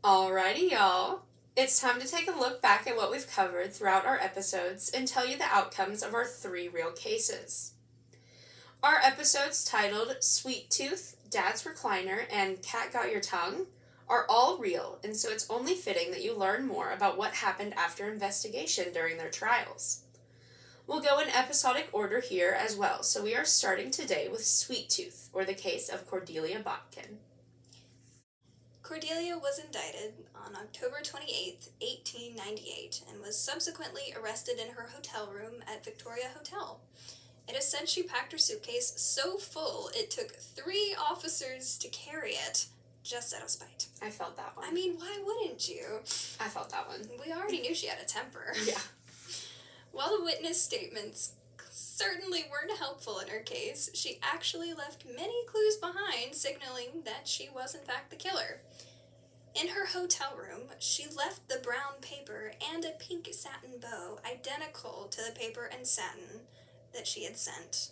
Alrighty, y'all. It's time to take a look back at what we've covered throughout our episodes and tell you the outcomes of our 3 real cases. Our episodes titled Sweet Tooth, Dad's Recliner, and Cat Got Your Tongue are all real, and so it's only fitting that you learn more about what happened after investigation during their trials. We'll go in episodic order here as well, so we are starting today with Sweet Tooth, or the case of Cordelia Botkin. Cordelia was indicted on October 28, 1898, and was subsequently arrested in her hotel room at Victoria Hotel. It is said she packed her suitcase so full it took 3 officers to carry it, just out of spite. I felt that one. I mean, why wouldn't you? I felt that one. We already knew she had a temper. Yeah. While the witness statements certainly weren't helpful in her case, she actually left many clues behind, signaling that she was in fact the killer. In her hotel room, she left the brown paper and a pink satin bow identical to the paper and satin that she had sent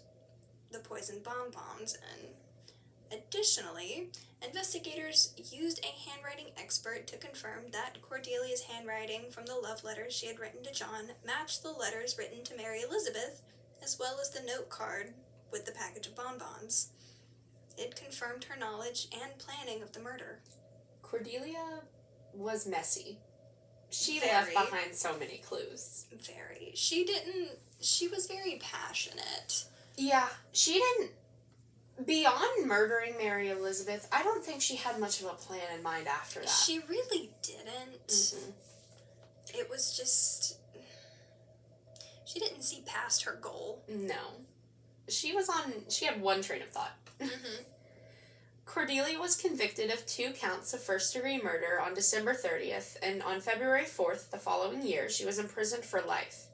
the poisoned bonbons in. Additionally, investigators used a handwriting expert to confirm that Cordelia's handwriting from the love letters she had written to John matched the letters written to Mary Elizabeth, as well as the note card with the package of bonbons. It confirmed her knowledge and planning of the murder. Cordelia was messy. She Very. left behind so many clues. Very. She was very passionate. Yeah, she didn't. Beyond murdering Mary Elizabeth, I don't think she had much of a plan in mind after that. She really didn't. Mm-hmm. It was just... She didn't see past her goal. No. She had one train of thought. Mm-hmm. Cordelia was convicted of 2 counts of first-degree murder on December 30th, and on February 4th the following year, she was imprisoned for life.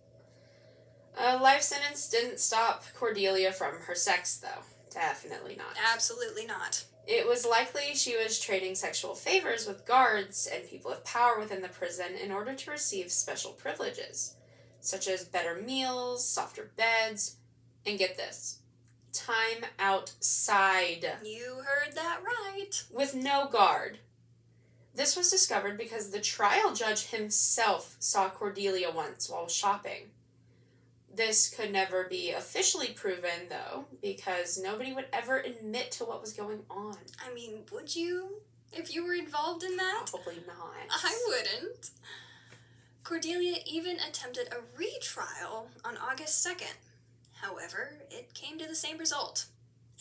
A life sentence didn't stop Cordelia from her sex, though. Definitely not. Absolutely not. It was likely she was trading sexual favors with guards and people of power within the prison in order to receive special privileges, such as better meals, softer beds, and get this, time outside. You heard that right. With no guard. This was discovered because the trial judge himself saw Cordelia once while shopping. This could never be officially proven, though, because nobody would ever admit to what was going on. I mean, would you? If you were involved in that? Probably not. I wouldn't. Cordelia even attempted a retrial on August 2nd. However, it came to the same result.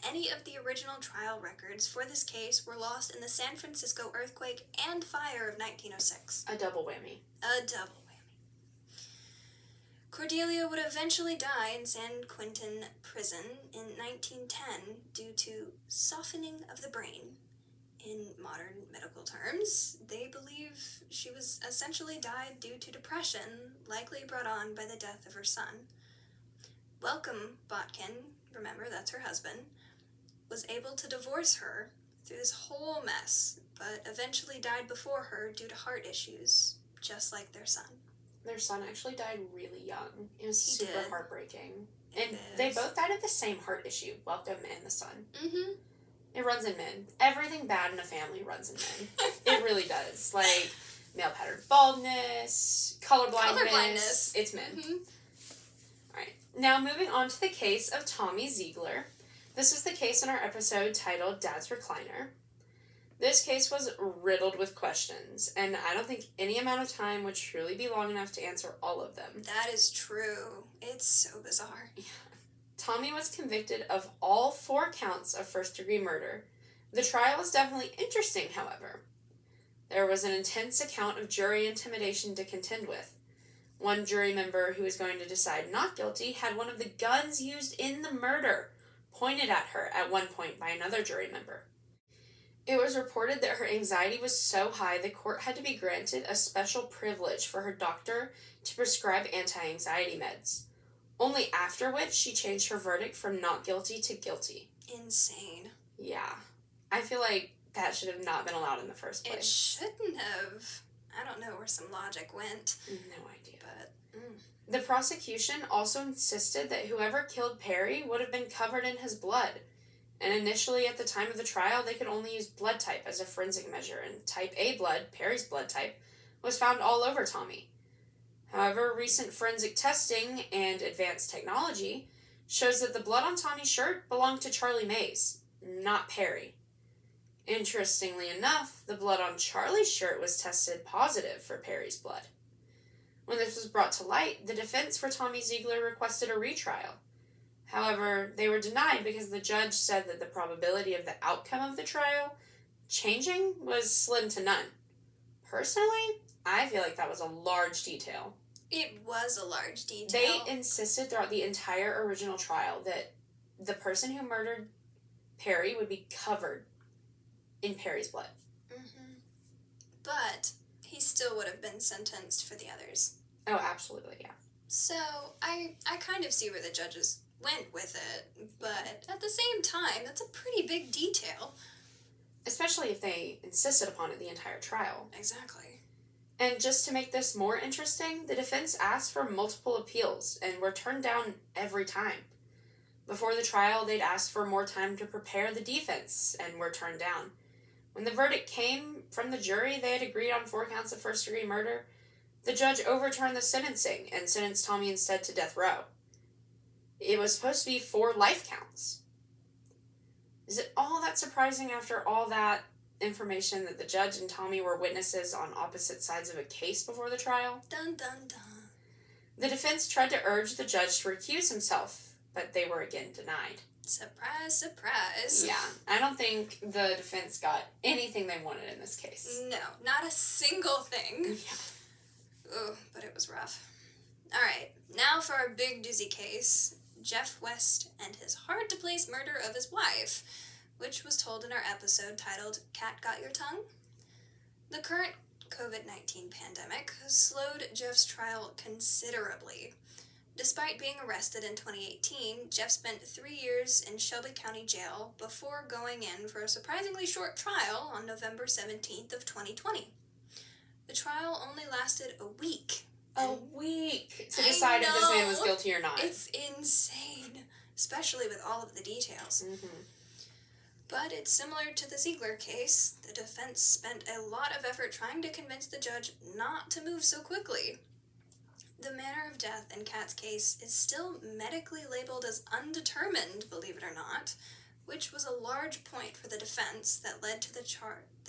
Any of the original trial records for this case were lost in the San Francisco earthquake and fire of 1906. A double whammy. A double whammy. Cordelia would eventually die in San Quentin Prison in 1910 due to softening of the brain. In modern medical terms, they believe she was essentially died due to depression, likely brought on by the death of her son. Welcome Botkin, remember that's her husband, was able to divorce her through this whole mess, but eventually died before her due to heart issues, just like their son. Their son actually died really young. It was He super did. heartbreaking. It And is. they both died of the same heart issue, Welcome and the son. Mm-hmm. It runs in men. Everything bad in a family runs in men. It really does. Like, male pattern baldness, colorblindness. It's men. Mm-hmm. Alright, now moving on to the case of Tommy Ziegler. This is the case in our episode titled Dad's Recliner. This case was riddled with questions, and I don't think any amount of time would truly be long enough to answer all of them. That is true. It's so bizarre. Yeah. Tommy was convicted of all 4 counts of first-degree murder. The trial was definitely interesting, however. There was an intense account of jury intimidation to contend with. One jury member who was going to decide not guilty had one of the guns used in the murder pointed at her at one point by another jury member. It was reported that her anxiety was so high the court had to be granted a special privilege for her doctor to prescribe anti-anxiety meds, only after which she changed her verdict from not guilty to guilty. Insane. Yeah. I feel like that should have not been allowed in the first It place. shouldn't have. I don't know where some logic went, No idea. but... The prosecution also insisted that whoever killed Perry would have been covered in his blood, And initially, at the time of the trial, they could only use blood type as a forensic measure, and type A blood, Perry's blood type, was found all over Tommy. However, recent forensic testing and advanced technology shows that the blood on Tommy's shirt belonged to Charlie Mays, not Perry. Interestingly enough, the blood on Charlie's shirt was tested positive for Perry's blood. When this was brought to light, the defense for Tommy Ziegler requested a retrial. However, they were denied because the judge said that the probability of the outcome of the trial changing was slim to none. Personally, I feel like that was a large detail. It was a large detail. They insisted throughout the entire original trial that the person who murdered Perry would be covered in Perry's blood. Mm-hmm. But he still would have been sentenced for the others. Oh, absolutely, yeah. So, I kind of see where the judges went with it, but at the same time, that's a pretty big detail. Especially if they insisted upon it the entire trial. Exactly. And just to make this more interesting, the defense asked for multiple appeals and were turned down every time. Before the trial, they'd asked for more time to prepare the defense and were turned down. When the verdict came from the jury, they had agreed on 4 counts of first-degree murder. The judge overturned the sentencing and sentenced Tommy instead to death row. It was supposed to be 4 life counts. Is it all that surprising after all that information that the judge and Tommy were witnesses on opposite sides of a case before the trial? Dun dun dun. The defense tried to urge the judge to recuse himself, but they were again denied. Surprise, surprise. Yeah, I don't think the defense got anything they wanted in this case. No, not a single thing. Yeah. Ooh, but it was rough. Alright, now for our big doozy case, Jeff West and his hard-to-place murder of his wife, which was told in our episode titled Cat Got Your Tongue? The current COVID-19 pandemic has slowed Jeff's trial considerably. Despite being arrested in 2018, Jeff spent 3 years in Shelby County Jail before going in for a surprisingly short trial on November 17th of 2020. The trial only lasted a week. A week to decide if this man was guilty or not. It's insane, especially with all of the details. Mm-hmm. But it's similar to the Ziegler case. The defense spent a lot of effort trying to convince the judge not to move so quickly. The manner of death in Kat's case is still medically labeled as undetermined, believe it or not, which was a large point for the defense that led to the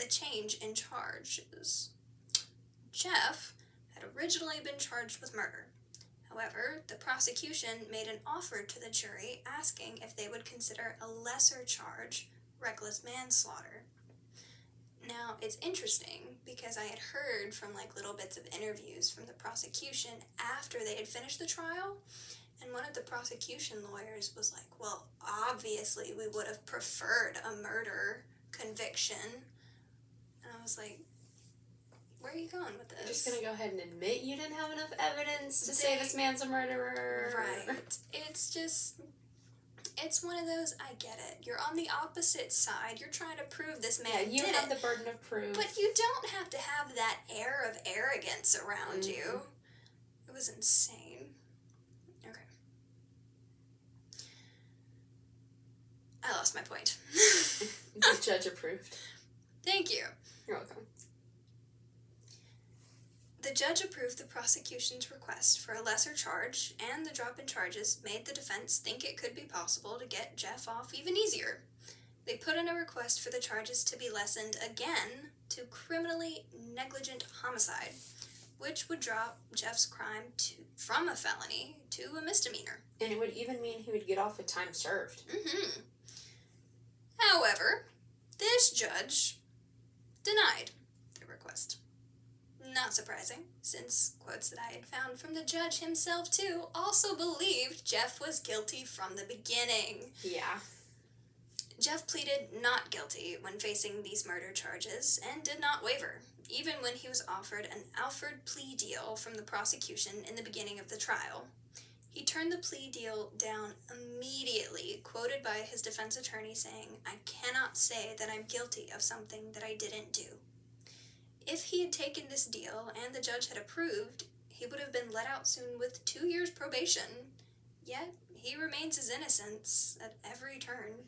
change in charges. Jeff had originally been charged with murder. However, the prosecution made an offer to the jury asking if they would consider a lesser charge, reckless manslaughter. Now, it's interesting because I had heard from little bits of interviews from the prosecution after they had finished the trial, and one of the prosecution lawyers was like, well, obviously we would have preferred a murder conviction. And I was like, where are you going with this? You're just going to go ahead and admit you didn't have enough evidence to say this man's a murderer. Right. It's one of those, I get it. You're on the opposite side. You're trying to prove this man did it. Yeah, you have the burden of proof. But you don't have to have that air of arrogance around you. It was insane. Okay. I lost my point. The judge approved. Thank you. You're welcome. The judge approved the prosecution's request for a lesser charge, and the drop in charges made the defense think it could be possible to get Jeff off even easier. They put in a request for the charges to be lessened again to criminally negligent homicide, which would drop Jeff's crime from a felony to a misdemeanor. And it would even mean he would get off with time served. Mm-hmm. However, this judge denied the request. Not surprising, since quotes that I had found from the judge himself, too, also believed Jeff was guilty from the beginning. Yeah. Jeff pleaded not guilty when facing these murder charges and did not waver, even when he was offered an Alford plea deal from the prosecution in the beginning of the trial. He turned the plea deal down immediately, quoted by his defense attorney saying, "I cannot say that I'm guilty of something that I didn't do." If he had taken this deal and the judge had approved, he would have been let out soon with 2 years probation. Yet, he remains his innocence at every turn.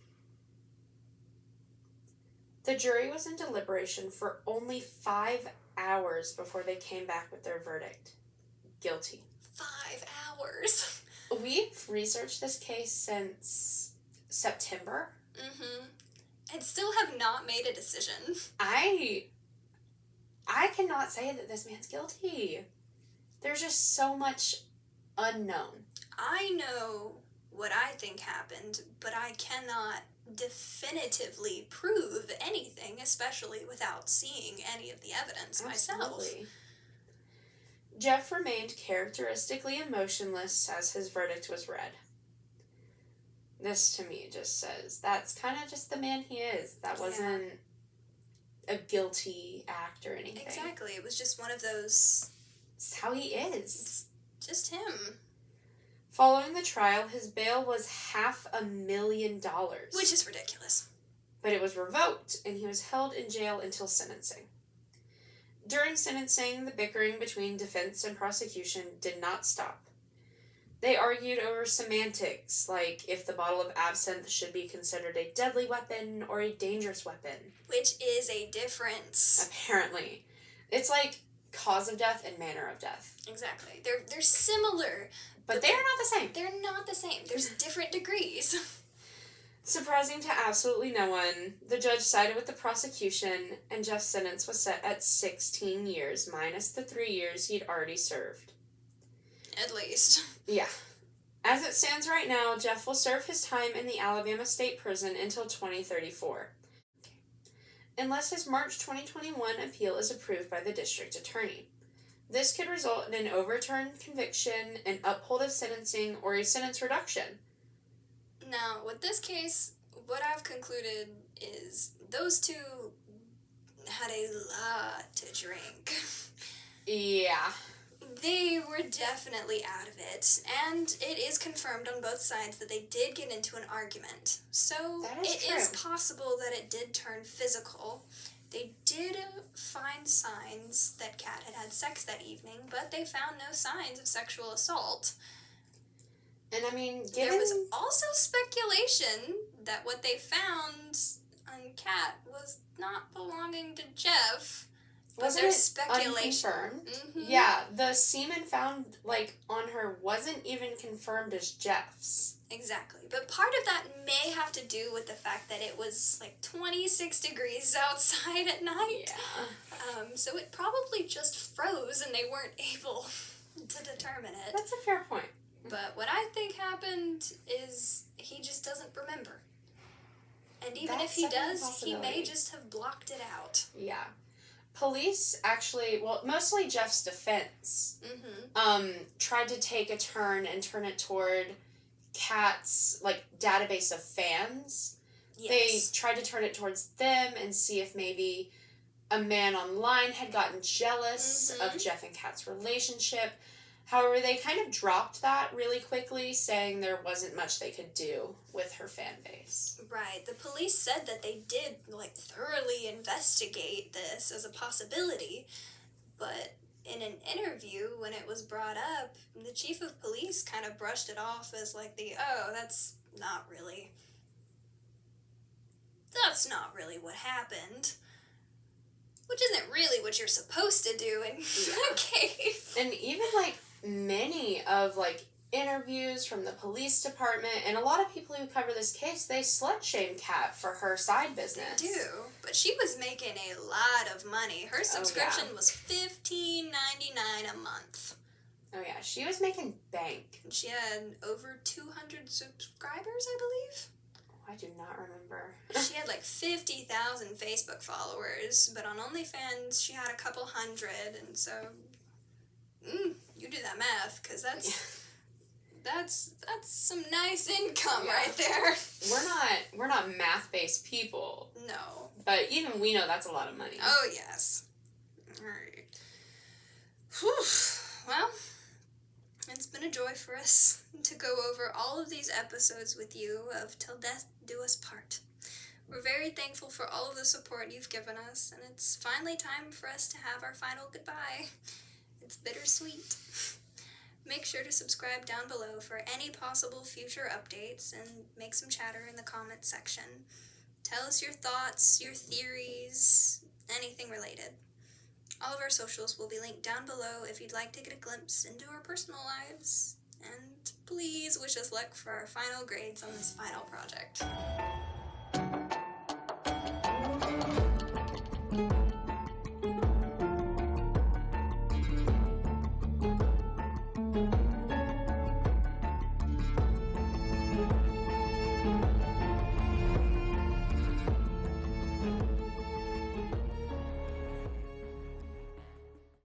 The jury was in deliberation for only 5 hours before they came back with their verdict. Guilty. 5 hours? We've researched this case since September. Mm-hmm. And still have not made a decision. I cannot say that this man's guilty. There's just so much unknown. I know what I think happened, but I cannot definitively prove anything, especially without seeing any of the evidence myself. Absolutely. Jeff remained characteristically emotionless as his verdict was read. This, to me, just says that's kind of just the man he is. That wasn't a guilty act or anything. Exactly. It was just one of those... It's how he is. It's just him. Following the trial, his bail was $500,000. Which is ridiculous. But it was revoked, and he was held in jail until sentencing. During sentencing, the bickering between defense and prosecution did not stop. They argued over semantics, like if the bottle of absinthe should be considered a deadly weapon or a dangerous weapon. Which is a difference. Apparently. It's like cause of death and manner of death. Exactly. They're similar. But they're not the same. They're not the same. There's different degrees. Surprising to absolutely no one, the judge sided with the prosecution, and Jeff's sentence was set at 16 years, minus the 3 years he'd already served. At least. Yeah. As it stands right now, Jeff will serve his time in the Alabama State Prison until 2034. Unless his March 2021 appeal is approved by the district attorney. This could result in an overturned conviction, an uphold of sentencing, or a sentence reduction. Now, with this case, what I've concluded is those two had a lot to drink. Yeah. They were definitely out of it, and it is confirmed on both sides that they did get into an argument. So it is possible that it did turn physical. They did find signs that Kat had sex that evening, but they found no signs of sexual assault. And I mean, There was also speculation that what they found on Kat was not belonging to Jeff. Wasn't it unconfirmed? Mm-hmm. Yeah, the semen found, on her wasn't even confirmed as Jeff's. Exactly. But part of that may have to do with the fact that it was, 26 degrees outside at night. Yeah. So it probably just froze and they weren't able to determine it. That's a fair point. But what I think happened is he just doesn't remember. And even if he does, he may just have blocked it out. Yeah. Police actually, mostly Jeff's defense, tried to take a turn and turn it toward Kat's, database of fans. Yes. They tried to turn it towards them and see if maybe a man online had gotten jealous of Jeff and Kat's relationship. However, they kind of dropped that really quickly, saying there wasn't much they could do with her fan base. Right. The police said that they did, thoroughly investigate this as a possibility, but in an interview, when it was brought up, the chief of police kind of brushed it off as that's not really what happened. Which isn't really what you're supposed to do in a case. And even, many of, interviews from the police department, and a lot of people who cover this case, they slut-shame Kat for her side business. They do. But she was making a lot of money. Her subscription was $15.99 a month. Oh, yeah. She was making bank. She had over 200 subscribers, I believe. I do not remember. She had 50,000 Facebook followers, but on OnlyFans she had a couple hundred, and so you do that math, because that's some nice income right there. We're not math-based people. No. But even we know that's a lot of money. Oh, yes. All right. Whew. Well, it's been a joy for us to go over all of these episodes with you of Till Death Do Us Part. We're very thankful for all of the support you've given us, and it's finally time for us to have our final goodbye. It's bittersweet. Make sure to subscribe down below for any possible future updates and make some chatter in the comments section. Tell us your thoughts, your theories, anything related. All of our socials will be linked down below if you'd like to get a glimpse into our personal lives. And please wish us luck for our final grades on this final project.